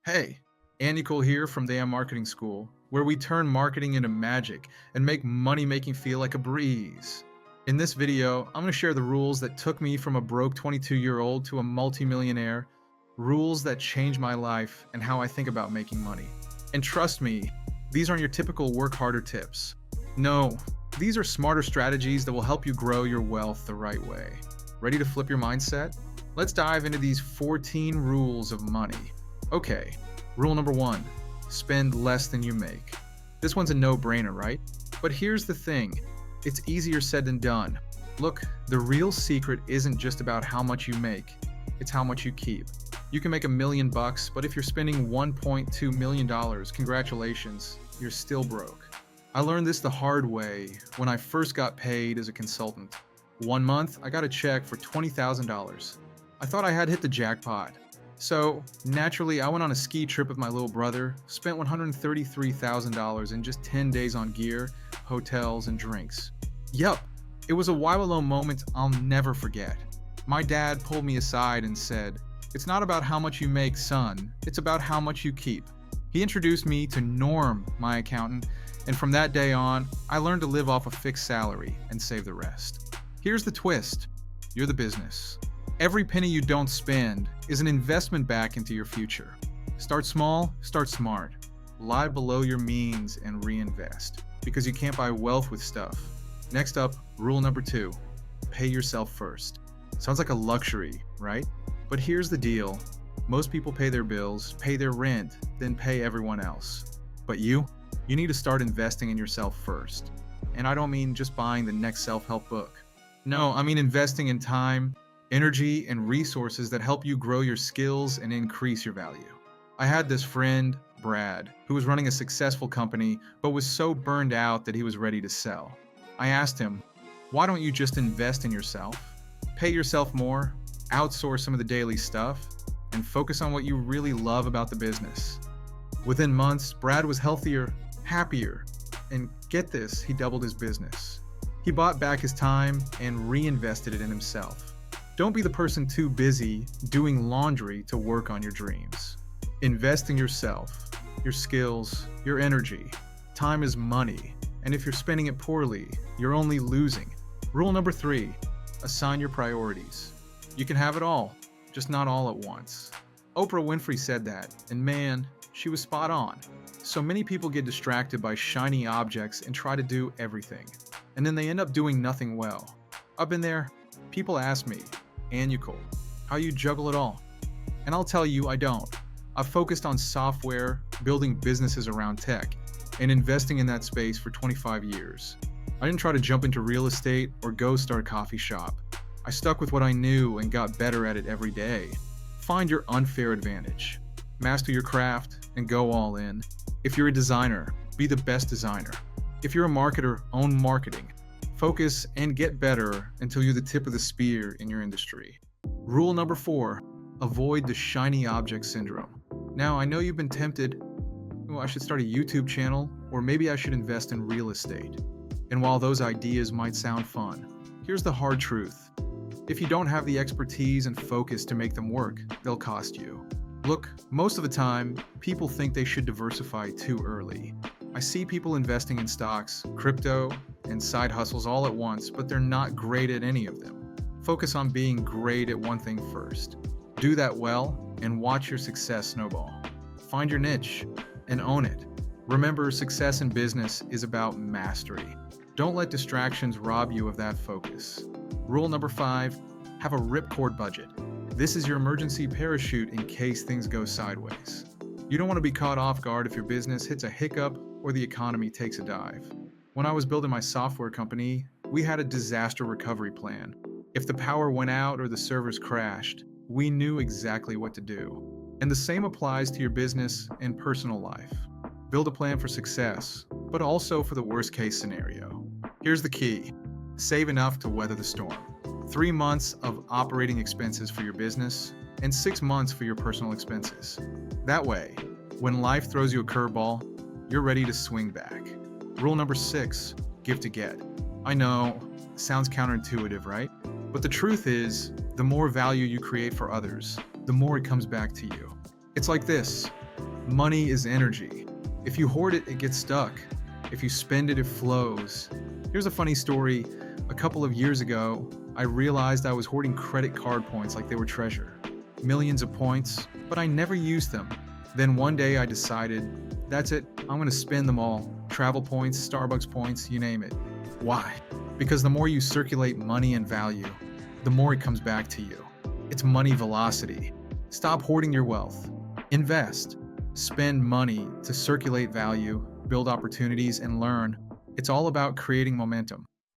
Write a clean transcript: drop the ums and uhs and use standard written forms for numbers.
Hey, Anukool here from TheAIMarketingSchool, where we turn marketing into magic and make money making feel like a breeze. In this video, I'm going to share the rules that took me from a broke 22-year-old to a multi-millionaire, rules that changed my life and how I think about making money. And trust me, these aren't your typical work harder tips. No, these are smarter strategies that will help you grow your wealth the right way. Ready to flip your mindset? Let's dive into these 14 rules of money. Okay, rule number one, spend less than you make. This one's a no-brainer, right? But here's the thing, it's easier said than done. Look, the real secret isn't just about how much you make, it's how much you keep. You can make $1 million, but if you're spending $1.2 million, congratulations, you're still broke. I learned this the hard way when I first got paid as a consultant. One month, I got a check for $20,000. I thought I had hit the jackpot. So, naturally, I went on a ski trip with my little brother, spent $133,000 in just 10 days on gear, hotels, and drinks. Yup, it was a while alone moment I'll never forget. My dad pulled me aside and said, "It's not about how much you make, son, it's about how much you keep." He introduced me to Norm, my accountant, and from that day on, I learned to live off a fixed salary and save the rest. Here's the twist, you're the business. Every penny you don't spend is an investment back into your future. Start small, start smart. Lie below your means and reinvest, because you can't buy wealth with stuff. Next up, rule number two, pay yourself first. Sounds like a luxury, right? But here's the deal. Most people pay their bills, pay their rent, then pay everyone else. But you need to start investing in yourself first. And I don't mean just buying the next self-help book. No, I mean investing in time, energy, and resources that help you grow your skills and increase your value. I had this friend, Brad, who was running a successful company but was so burned out that he was ready to sell. I asked him, why don't you just invest in yourself? Pay yourself more, outsource some of the daily stuff, and focus on what you really love about the business. Within months, Brad was healthier, happier, and get this, he doubled his business. He bought back his time and reinvested it in himself. Don't be the person too busy doing laundry to work on your dreams. Invest in yourself, your skills, your energy. Time is money, and if you're spending it poorly, you're only losing. Rule number three, assign your priorities. You can have it all, just not all at once. Oprah Winfrey said that, and man, she was spot on. So many people get distracted by shiny objects and try to do everything, and then they end up doing nothing well. I've been there. People ask me, Anukool, how you juggle it all? And I'll tell you, I don't. I've focused on software, building businesses around tech, and investing in that space for 25 years. I didn't try to jump into real estate or go start a coffee shop. I stuck with what I knew and got better at it every day. Find your unfair advantage. Master your craft and go all in. If you're a designer, be the best designer. If you're a marketer, own marketing. Focus and get better until you're the tip of the spear in your industry. Rule number four, avoid the shiny object syndrome. Now, I know you've been tempted, I should start a YouTube channel, or maybe I should invest in real estate. And while those ideas might sound fun, here's the hard truth. If you don't have the expertise and focus to make them work, they'll cost you. Look, most of the time, people think they should diversify too early. I see people investing in stocks, crypto, and side hustles all at once, but they're not great at any of them. Focus on being great at one thing first. Do that well, and watch your success snowball. Find your niche, and own it. Remember, success in business is about mastery. Don't let distractions rob you of that focus. Rule number five, have a ripcord budget. This is your emergency parachute in case things go sideways. You don't want to be caught off guard if your business hits a hiccup or the economy takes a dive. When I was building my software company, we had a disaster recovery plan. If the power went out or the servers crashed, we knew exactly what to do. And the same applies to your business and personal life. Build a plan for success, but also for the worst case scenario. Here's the key. Save enough to weather the storm. 3 months of operating expenses for your business and 6 months for your personal expenses. That way, when life throws you a curveball, you're ready to swing back. Rule number 6, give to get. I know, sounds counterintuitive, right? But the truth is, the more value you create for others, the more it comes back to you. It's like this. Money is energy. If you hoard it, it gets stuck. If you spend it, it flows. Here's a funny story. A couple of years ago, I realized I was hoarding credit card points like they were treasure. Millions of points, but I never used them. Then one day I decided, that's it, I'm gonna spend them all. Travel points, Starbucks points, you name it. Why? Because the more you circulate money and value, the more it comes back to you. It's money velocity. Stop hoarding your wealth. Invest. Spend money to circulate value, build opportunities, and learn. It's all about creating momentum.